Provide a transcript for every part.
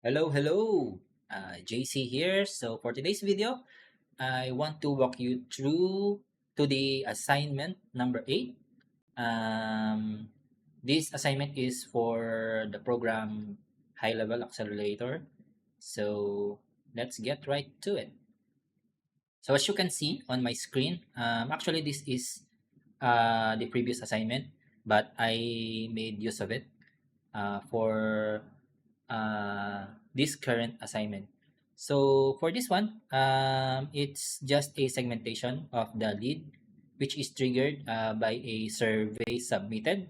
Hello. JC here. So for today's video, I want to walk you through to the assignment number 8. Um, this assignment is for the program High Level Accelerator. So let's get right to it. So as you can see on my screen, actually this is the previous assignment, but I made use of it for this current assignment. So for this one, it's just a segmentation of the lead, which is triggered by a survey submitted.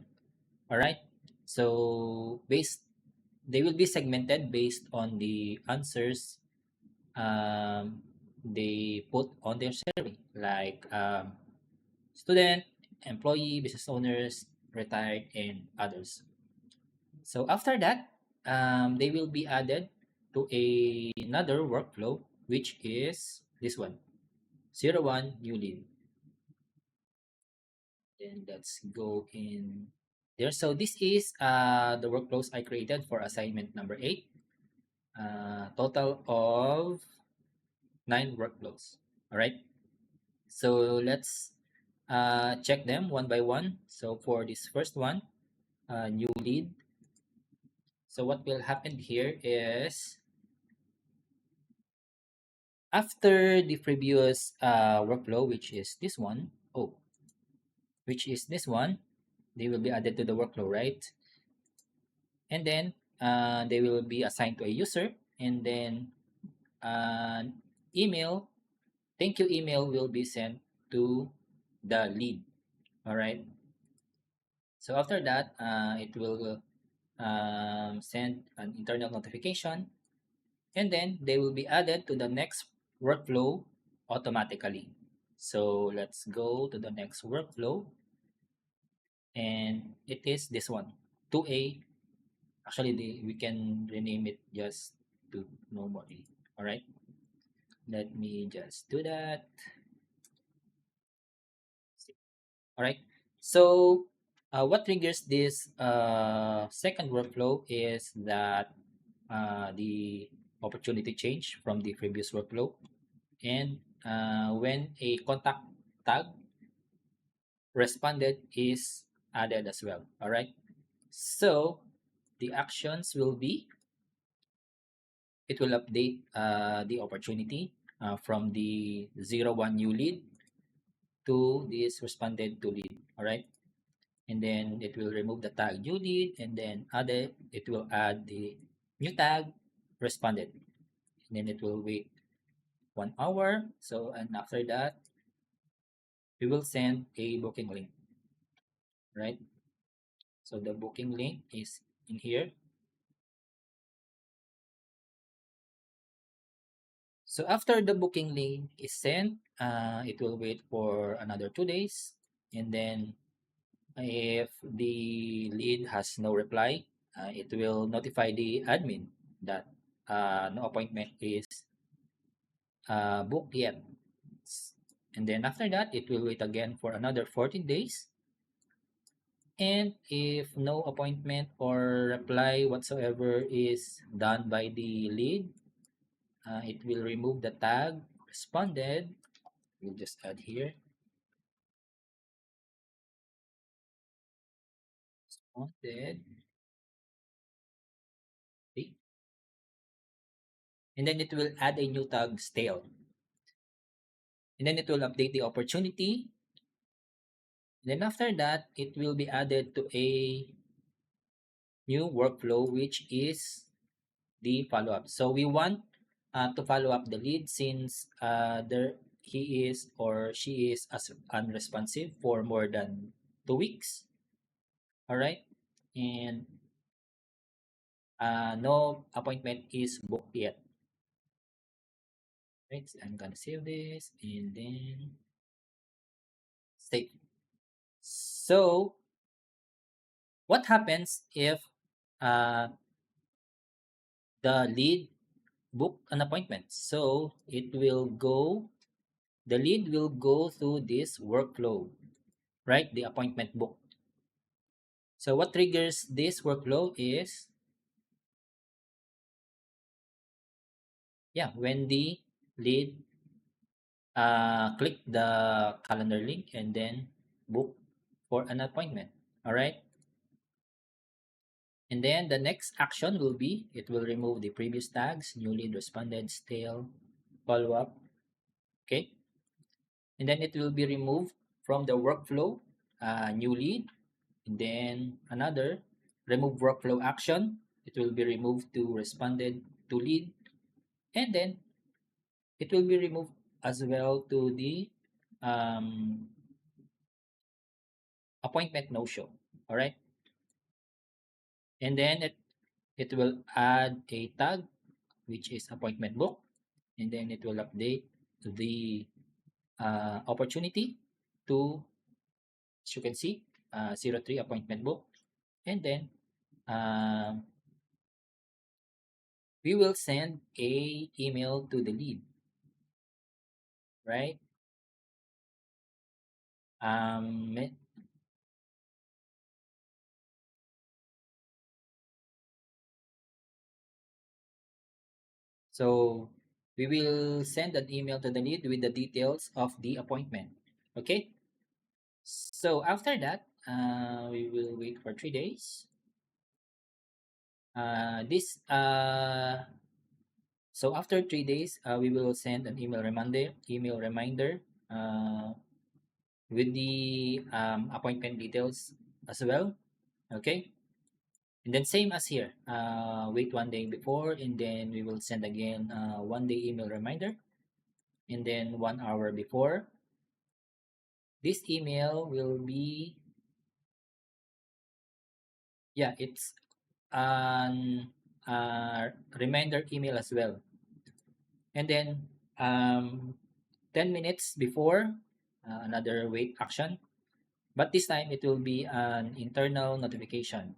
All right. So they will be segmented based on the answers um, they put on their survey, like student, employee, business owners, retired, and others. So after that, they will be added to another workflow, which is this one, 01 new lead. Then let's go in there. So this is the workflows I created for assignment number 8. Total of 9 workflows. All right. So let's check them one by one. So for this first one, new lead. So what will happen here is after the previous workflow, which is this one, they will be added to the workflow, right? And then they will be assigned to a user, and then an email, thank you email will be sent to the lead. All right. So after that, it will send an internal notification, and then they will be added to the next workflow automatically. So let's go to the next workflow, and it is this one, 2A. Actually, we can rename it just to normally. All right, let me just do that. All right, so what triggers this second workflow is that the opportunity change from the previous workflow, and when a contact tag responded is added as well. All right, so the actions will be, it will update the opportunity from the 01 new lead to this responded to lead. All right, and then it will remove the tag new lead, and then it will add the new tag responded, and then it will wait 1 hour. So, and after that we will send a booking link, right? So the booking link is in here. So after the booking link is sent, it will wait for another 2 days, and then if the lead has no reply, it will notify the admin that no appointment is booked yet. And then after that, it will wait again for another 14 days. And if no appointment or reply whatsoever is done by the lead, it will remove the tag responded. We'll just add here responded. Okay. And then it will add a new tag stale. And then it will update the opportunity. And then after that, it will be added to a new workflow, which is the follow-up. So we want to follow up the lead since he is or she is unresponsive for more than 2 weeks. All right, and no appointment is booked yet. Right, so I'm gonna save this and then save. So what happens if uh, the lead book an appointment? So the lead will go through this workflow, right? The appointment book. So what triggers this workflow is yeah, when the lead click the calendar link and then book for an appointment. All right. And then the next action will be it will remove the previous tags, new lead, responded, stale, follow up. Okay. And then it will be removed from the workflow, new lead, and then another remove workflow action. It will be removed to responded to lead, and then it will be removed as well to the um, appointment no show. All right. And then it will add a tag which is appointment book, and then it will update the opportunity to, as you can see, 03 appointment book, and then um, we will send a email to the lead, right? um, so we will send an email to the lead with the details of the appointment. Okay, so after that we will wait for 3 days. This So after 3 days, we will send an email reminder uh, with the appointment details as well. Okay, and then same as here. Wait 1 day before, and then we will send again 1 day email reminder, and then 1 hour before. This email will be, yeah, it's an reminder email as well, and then 10 minutes before, another wait action, but this time it will be an internal notification.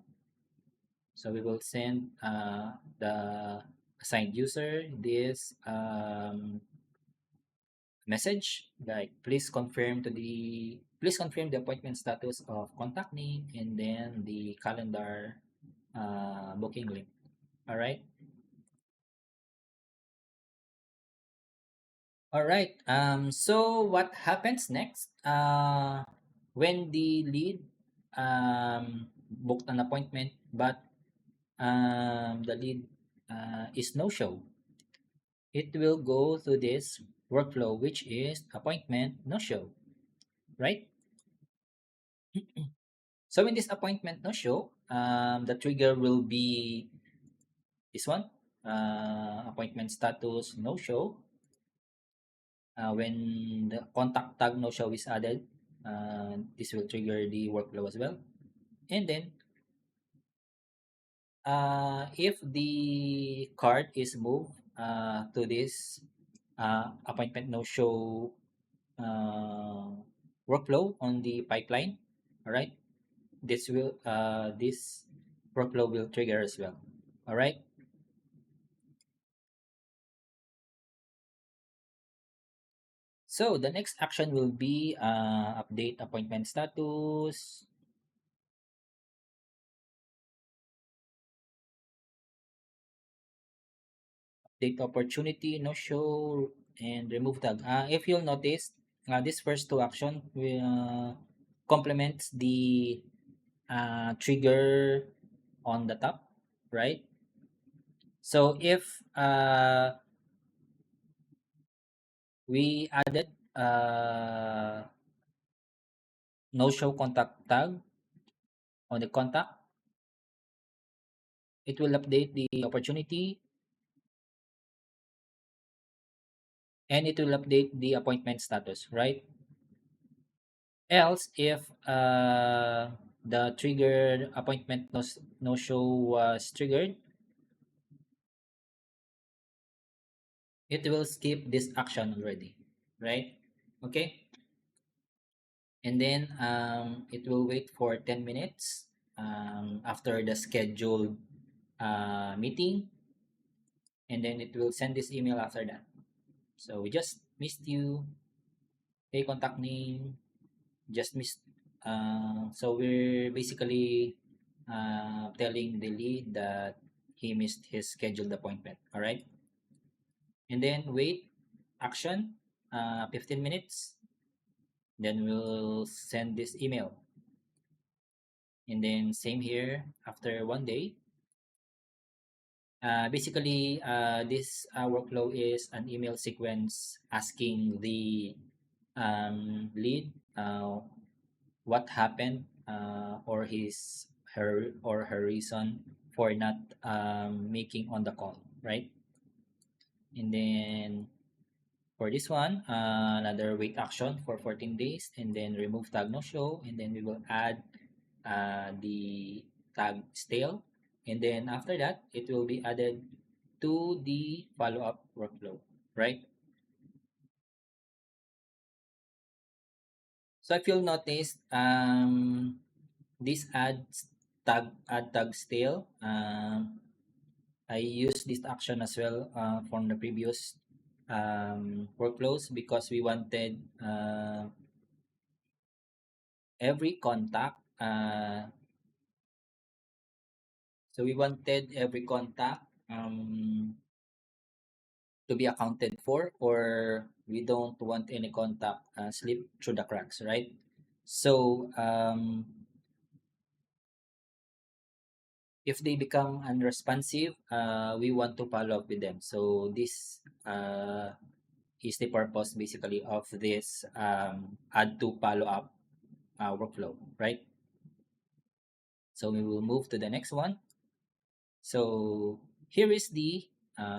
So we will send the assigned user this message like please confirm the appointment status of contact name and then the calendar booking link. All right. All right. So what happens next? When the lead booked an appointment, but the lead is no show, it will go through this workflow, which is appointment no show, right? So in this appointment no show, the trigger will be this one, appointment status no show. When the contact tag no show is added, this will trigger the workflow as well. And then if the card is moved to this appointment no show uh, workflow on the pipeline, all right, this workflow will trigger as well. All right. So the next action will be update appointment status, update opportunity no show, and remove tag. If you'll notice, this first two action will complements the trigger on the top, right? So if we added no show contact tag on the contact, it will update the opportunity and it will update the appointment status, right? Else, if the triggered appointment no show was triggered, it will skip this action already, right? Okay, and then it will wait for 10 minutes after the scheduled meeting, and then it will send this email after that. So we just missed you, hey contact name, just missed. So we're basically telling the lead that he missed his scheduled appointment. All right. and then wait action 15 minutes, then we'll send this email. And then same here after 1 day. Basically, this workflow is an email sequence asking the lead what happened, or her reason for not making on the call, right? And then for this one, another wait action for 14 days, and then remove tag no show, and then we will add the tag stale, and then after that it will be added to the follow-up workflow, right? So if you'll notice, this add tag stale, I use this action as well from the previous workflows, because we wanted every contact. So we wanted every contact to be accounted for, or we don't want any contact slip through the cracks, right? So if they become unresponsive, we want to follow up with them. So this is the purpose basically of this add to follow up workflow, right? So we will move to the next one. So here is the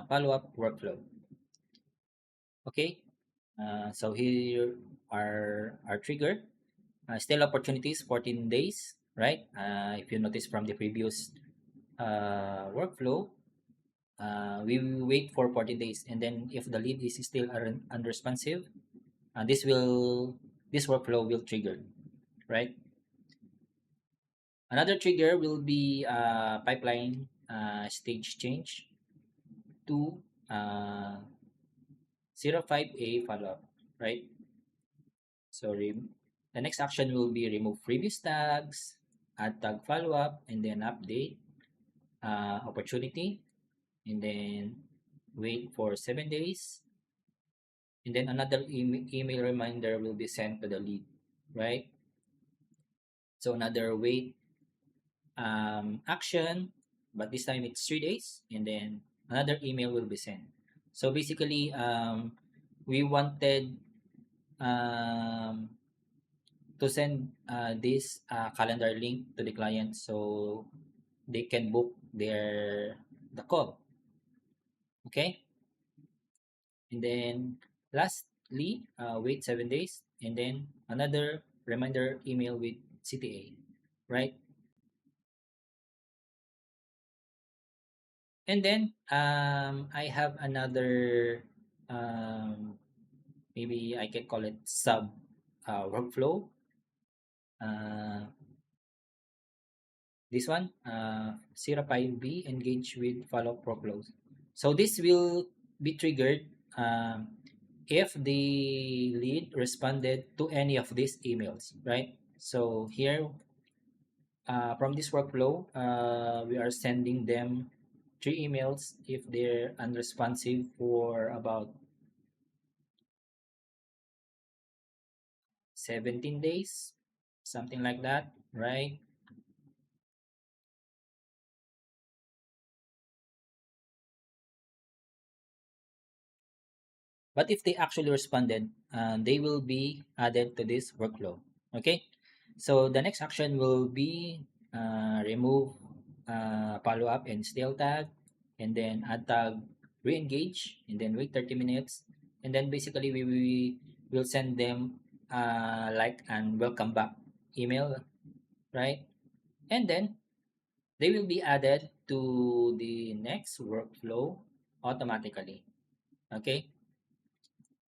follow up workflow. Okay, so here are our trigger. Still opportunities 14 days, right? If you notice from the previous workflow, we will wait for 14 days, and then if the lead is still unresponsive, this workflow will trigger, right? Another trigger will be pipeline stage change to uh, 05A follow-up, right? So the next action will be remove previous tags, add tag follow-up, and then update opportunity, and then wait for 7 days, and then another email reminder will be sent to the lead, right? So another wait action, but this time it's 3 days, and then another email will be sent. So basically, we wanted to send this calendar link to the client so they can book the call. Okay, and then lastly, wait 7 days, and then another reminder email with CTA, right? And then I have another maybe I can call it sub workflow. Uh, this one, 05B engage with follow-up workflows. So this will be triggered if the lead responded to any of these emails, right? So here, from this workflow, we are sending them 3 emails if they're unresponsive for about 17 days, something like that, right? But if they actually responded, they will be added to this workflow. Okay, so the next action will be remove follow up and stale tag, and then add tag re-engage, and then wait 30 minutes, and then basically we will send them like and welcome back email, right? And then they will be added to the next workflow automatically. Okay,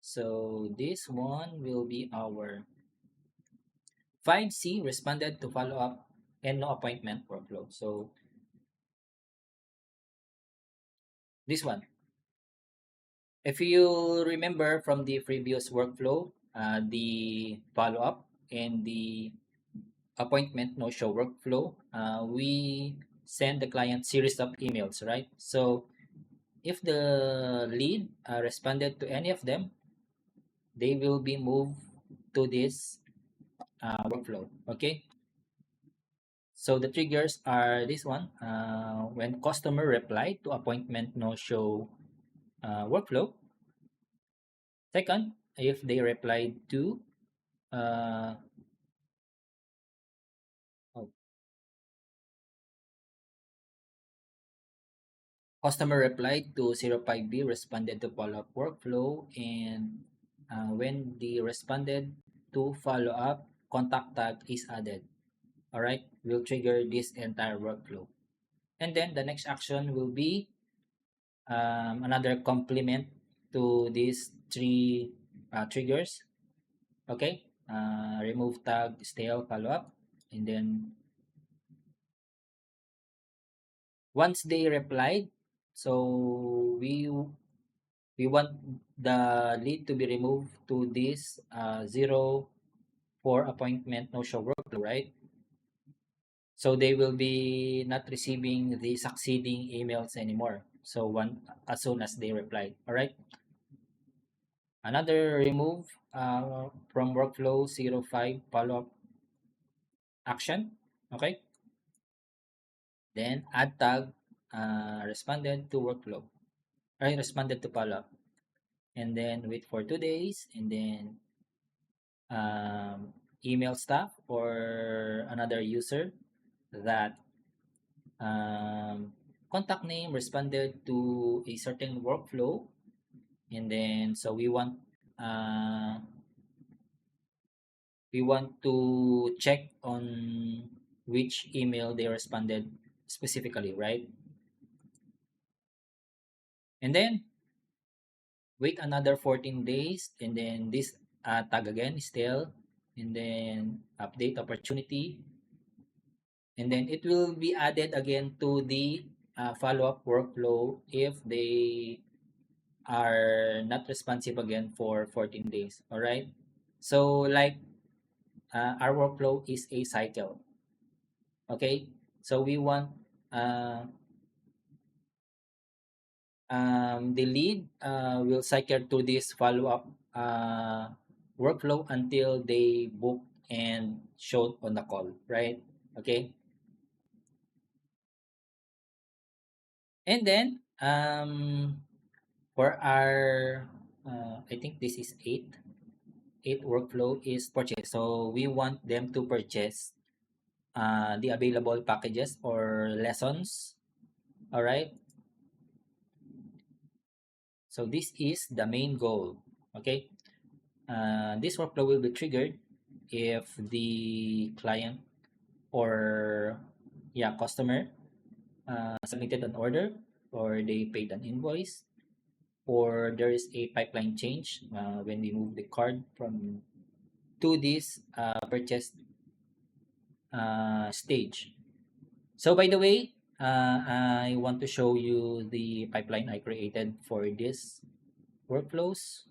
so this one will be our 5C responded to follow up and no appointment workflow. So this one, if you remember from the previous workflow, the follow up and the appointment no show workflow, we send the client series of emails, right? So if the lead responded to any of them, they will be moved to this workflow. Okay. So the triggers are this one: when customer replied to appointment no show workflow. Second, if they replied to uh, oh, customer replied to 05B responded to follow-up workflow, and when they responded to follow-up, contact tag is added. All right, will trigger this entire workflow. And then the next action will be another complement to these three triggers. Okay, remove tag, stale, follow-up, and then once they replied, so we want the lead to be removed to this 0 for appointment no show workflow, right? So they will be not receiving the succeeding emails anymore. So one as soon as they replied, all right. Another remove from workflow 05 follow-up action, okay. Then add tag responded to workflow, right? Responded to follow-up, and then wait for 2 days, and then email staff or another user that contact name responded to a certain workflow, and then so uh, we want to check on which email they responded specifically, right? And then wait another 14 days, and then this tag again still, and then update opportunity, and then it will be added again to the follow-up workflow if they are not responsive again for 14 days. All right. So like our workflow is a cycle. Okay. So we want uh, the lead will cycle to this follow-up workflow until they book and show on the call, right? Okay. And then for our I think this is eight workflow is purchase. So we want them to purchase the available packages or lessons. All right. So this is the main goal. Okay. This workflow will be triggered if the client or customer submitted an order, or they paid an invoice, or there is a pipeline change when we move the card from to this purchase stage. So by the way, I want to show you the pipeline I created for this workflows.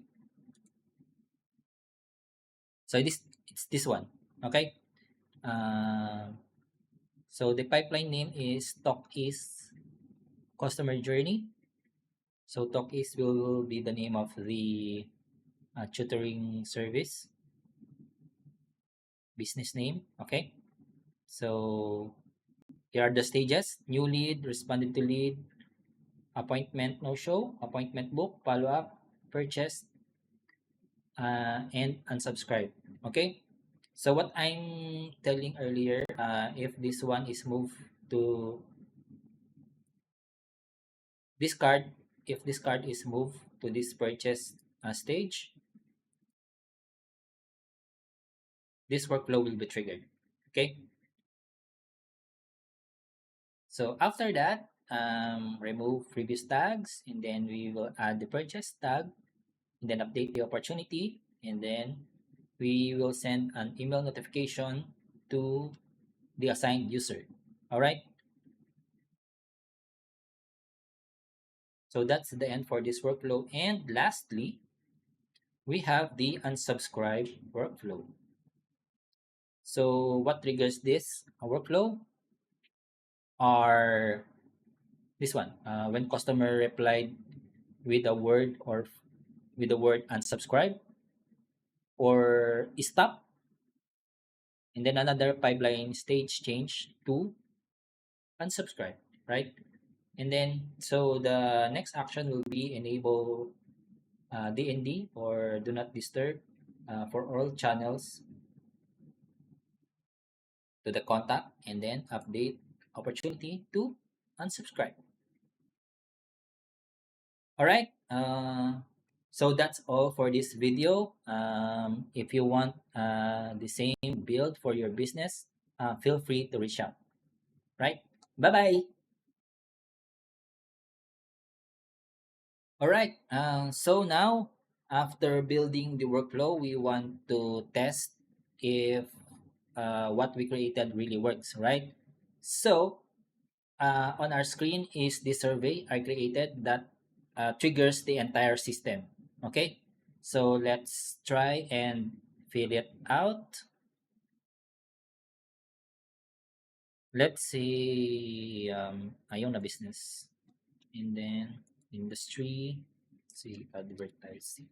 So it's this one. Okay. Uh, so the pipeline name is Talk is Customer Journey. So Talk is will be the name of the tutoring service business name. Okay. So here are the stages: new lead, responded to lead, appointment no show, appointment book, follow up, purchase, and unsubscribe. Okay. So what I'm telling earlier, if this one is moved to this card, if this card is moved to this purchase stage, this workflow will be triggered. Okay. So after that, remove previous tags, and then we will add the purchase tag, and then update the opportunity, and then we will send an email notification to the assigned user. All right. So that's the end for this workflow. And lastly, we have the unsubscribe workflow. So what triggers this workflow are This one, when customer replied with a word or with the word unsubscribe or stop, and then another pipeline stage change to unsubscribe, right? And then so the next action will be enable DND or do not disturb for all channels to the contact, and then update opportunity to unsubscribe. All right. So that's all for this video. If you want the same build for your business, feel free to reach out. Right. Bye bye. All right. So now, after building the workflow, we want to test if what we created really works, right? So on our screen is the survey I created that triggers the entire system. Okay, so let's try and fill it out. Let's see, ayaw na business. And then industry, see advertising.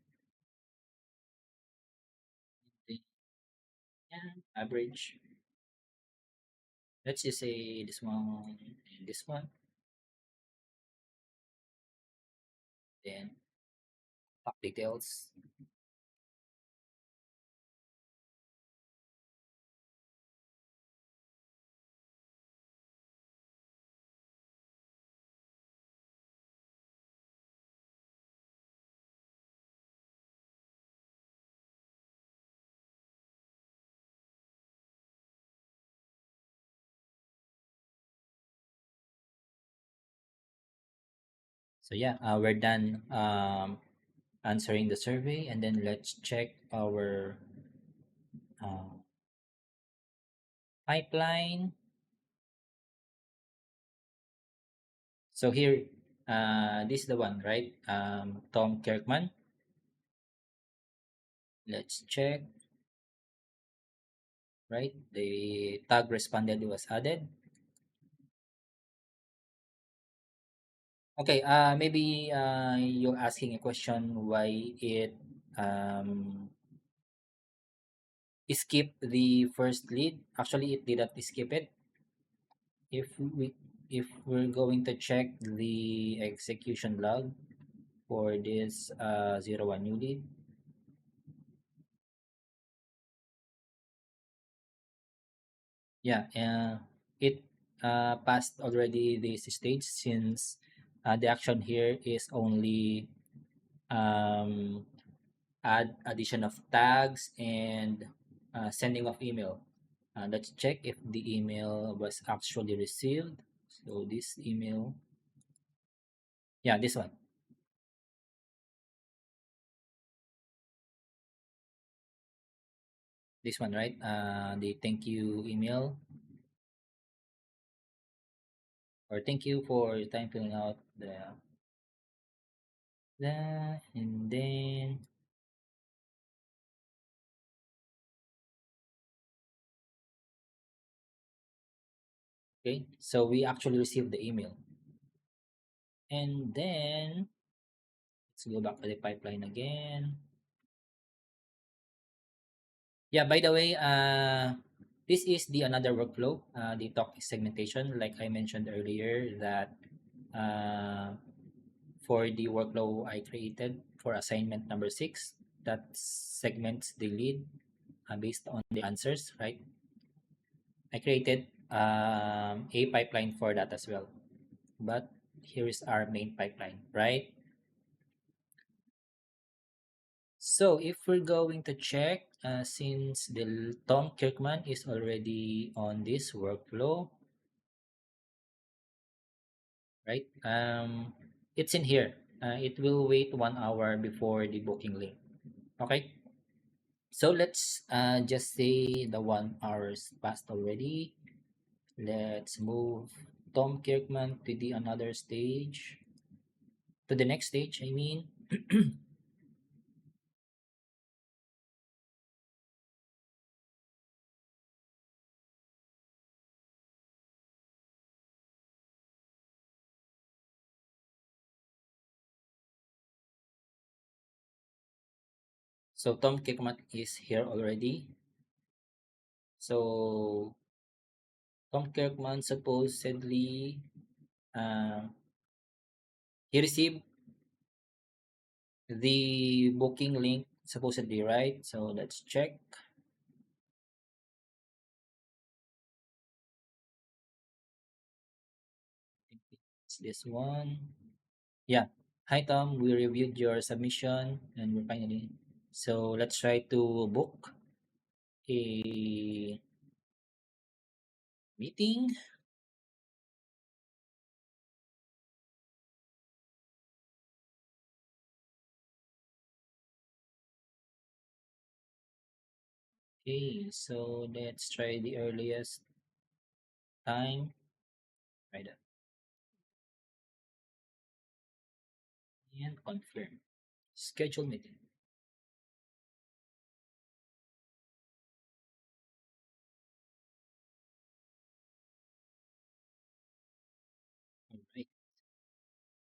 And average. Let's just say this one and this one. Then top details. So yeah, we're done answering the survey, and then let's check our uh, pipeline. So here, this is the one, right? Tom Kirkman. Let's check, right? The tag responded was added. Okay, maybe you're asking a question why it um, skip the first lead. Actually, it didn't skip it. If we if we're going to check the execution log for this 01 new lead, yeah, it passed already this stage since the action here is only um, add addition of tags and sending of email. Let's check if the email was actually received. So this email, yeah, this one, right? The thank you email, or thank you for your time filling out the, and then okay, so we actually received the email, and then let's go back to the pipeline again. Yeah, by the way, this is the another workflow, the talk segmentation, like I mentioned earlier, that uh, for the workflow I created for assignment number 6, that segments the lead based on the answers, right? I created a pipeline for that as well. But here is our main pipeline, right? So if we're going to check, since the Tom Kirkman is already on this workflow, right? It's in here. It will wait 1 hour before the booking link. Okay. So let's just say the 1 hours passed already. Let's move Tom Kirkman to the another stage, to the next stage. I mean, So Tom Kirkman is here already. So Tom Kirkman supposedly uh, he received the booking link supposedly, right? So let's check. It's this one. Yeah. Hi Tom, we reviewed your submission and we're finally so let's try to book a meeting. Okay, so let's try the earliest time. Try that and confirm. Schedule meeting. Alright.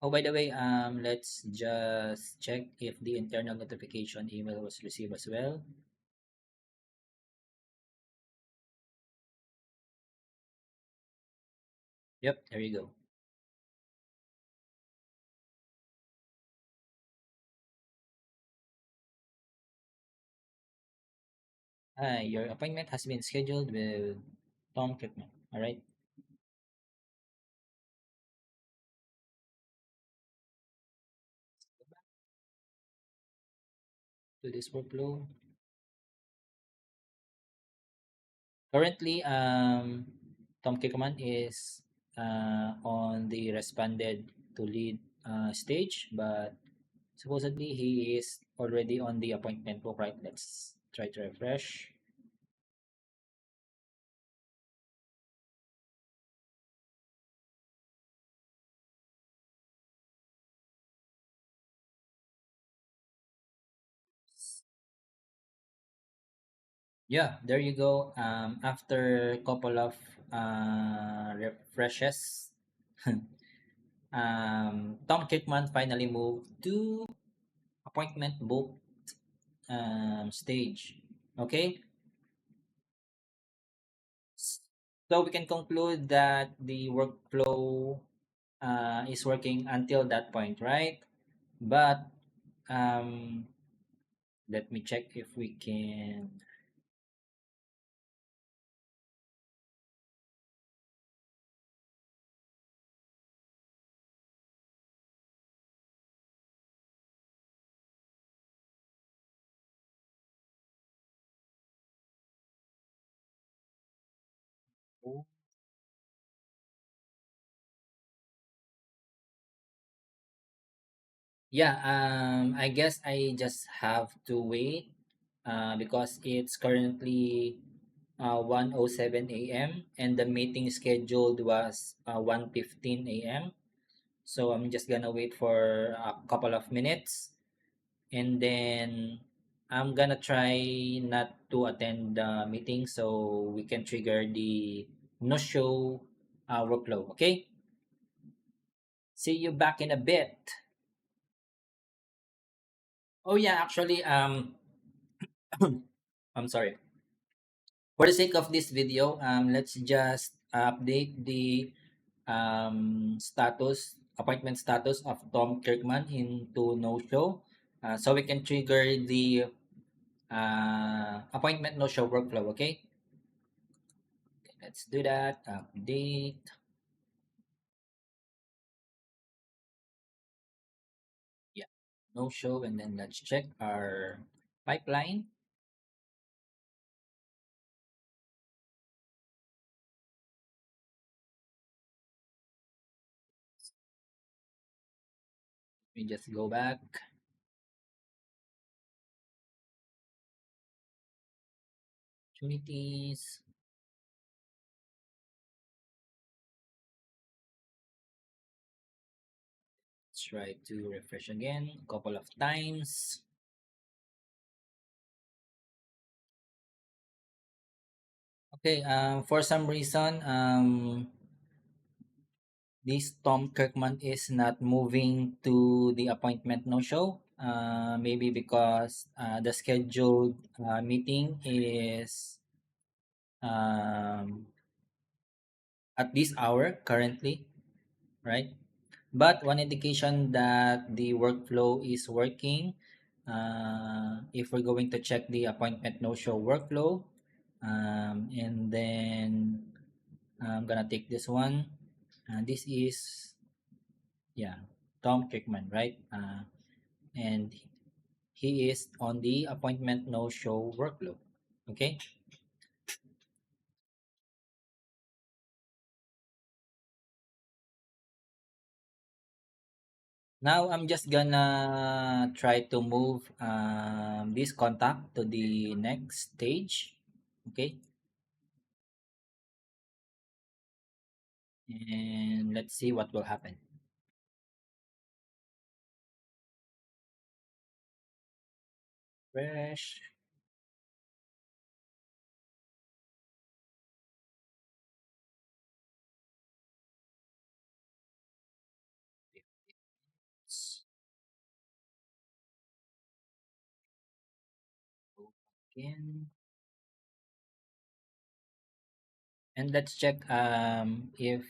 Oh, by the way, let's just check if the internal notification email was received as well. Yep, there you go. Hi, your appointment has been scheduled with Tom Kirkman. All right. Go back to this workflow. Currently, Tom Kirkman is on the responded to lead stage, but supposedly he is already on the appointment book, right? Let's try to refresh. Yeah, there you go. After a couple of refreshes, Tom Kirkman finally moved to appointment book stage. Okay, so we can conclude that the workflow is working until that point, right? But um, let me check if we can. Yeah, I guess I just have to wait because it's currently 1:07 a.m. and the meeting scheduled was 1:15 a.m. So I'm just gonna wait for a couple of minutes and then I'm gonna try not to attend the meeting so we can trigger the no show workflow. Okay, see you back in a bit. Oh yeah, actually, I'm sorry. For the sake of this video, let's just update the appointment status of Tom Kirkman into no show, so we can trigger the appointment no show workflow. Okay, let's do that. Update. Yeah, no show, and then let's check our pipeline. We just go back. Opportunities. Let's try to refresh again a couple of times. Okay, for some reason, this Tom Kirkman is not moving to the appointment no show. Maybe because the scheduled meeting is um, at this hour currently, right? But one indication that the workflow is working, if we're going to check the appointment no show workflow, and then I'm gonna take this one. This is, yeah, Tom Kirkman, right? And he is on the appointment no show workflow. Okay. Now I'm just gonna try to move this contact to the next stage. Okay. And let's see what will happen. Fresh. Again. And let's check if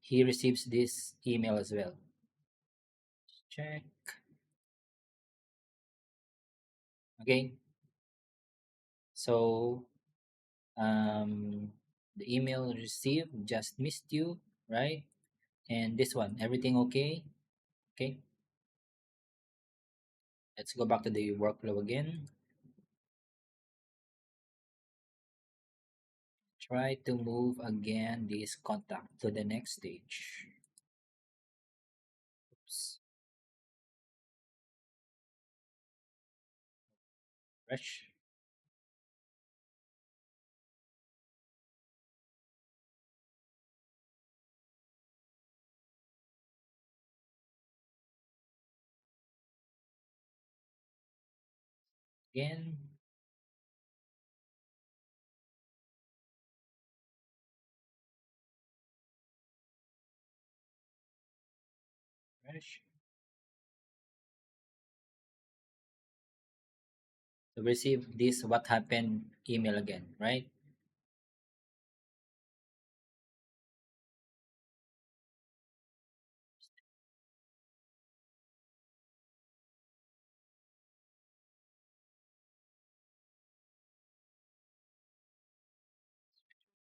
he receives this email as well. Check. Okay. So the email received, just missed you, right? And this one, everything okay? Okay. Let's go back to the workflow again. Try to move again this contact to the next stage. Oops. Fresh. Again. Fresh. To receive this what happened email again, right?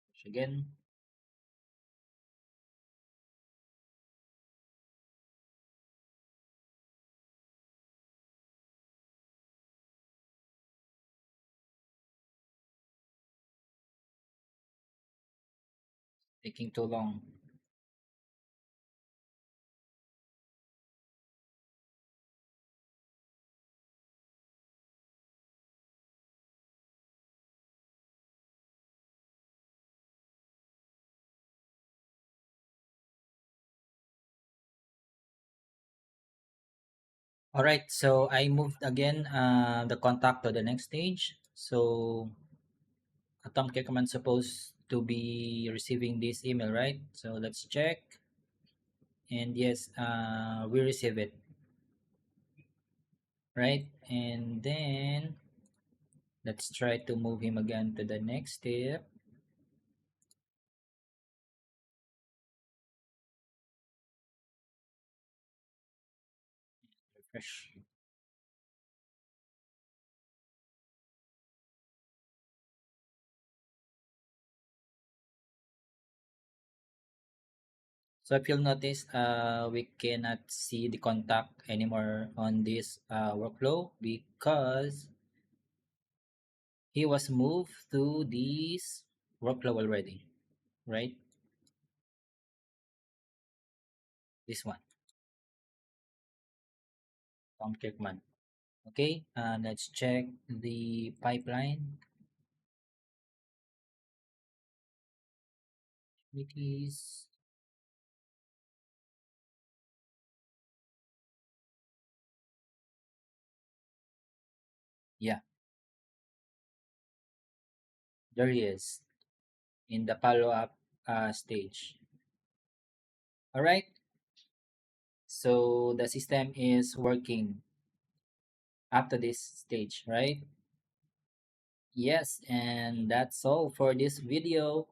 Fresh again. Taking too long. All right, so I moved again the contact to the next stage. So Tom Kekman supposed to be receiving this email, right? So let's check. And yes, we receive it, right? And then let's try to move him again to the next step. Refresh. So if you'll notice, we cannot see the contact anymore on this workflow because he was moved to this workflow already, right? This one, Tom Kirkman. Okay, let's check the pipeline. It is, yeah, there he is in the follow-up stage. All right. So the system is working up to this stage, right? Yes, and that's all for this video.